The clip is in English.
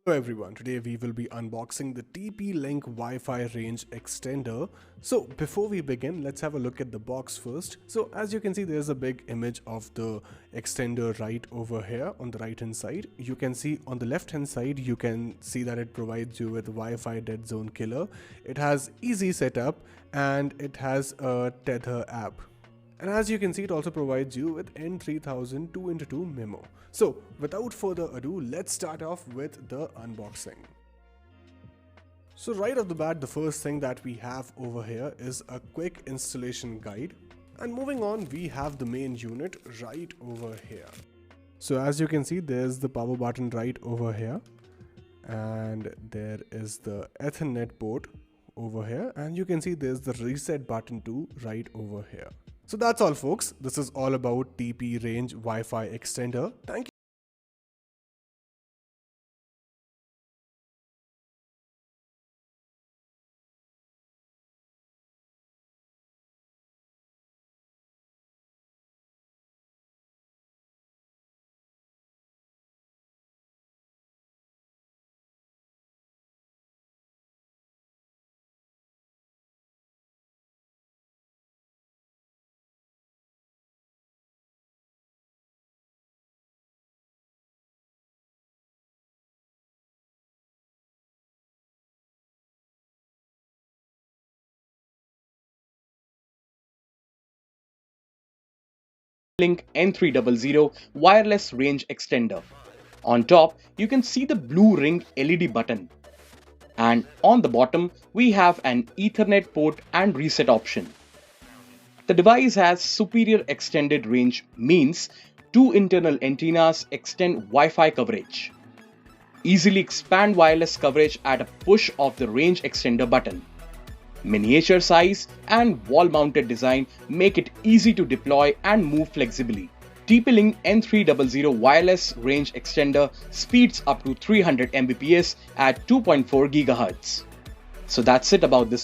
Hello everyone, today we will be unboxing the TP-Link Wi-Fi range extender. So before we begin, let's have a look at the box first. So as you can see, there's a big image of the extender right over here on the right hand side. You can see on the left hand side, you can see that it provides you with Wi-Fi dead zone killer. It has easy setup and it has a tether app. And as you can see, it also provides you with N3000 2x2 memo. So without further ado, let's start off with the unboxing. So right off the bat, the first thing that we have over here is a quick installation guide. And moving on, we have the main unit right over here. So as you can see, there's the power button right over here. And there is the Ethernet port over here. And you can see there's the reset button too right over here. So that's all folks, this is all about TP range Wi-Fi extender. Thank you. Link N300 wireless range extender. On top, you can see the blue ring LED button. And on the bottom, we have an Ethernet port and reset option. The device has superior extended range, means two internal antennas extend Wi-Fi coverage. Easily expand wireless coverage at a push of the range extender button. Miniature size and wall-mounted design make it easy to deploy and move flexibly. TP-Link N300 wireless range extender speeds up to 300 Mbps at 2.4 GHz. So that's it about this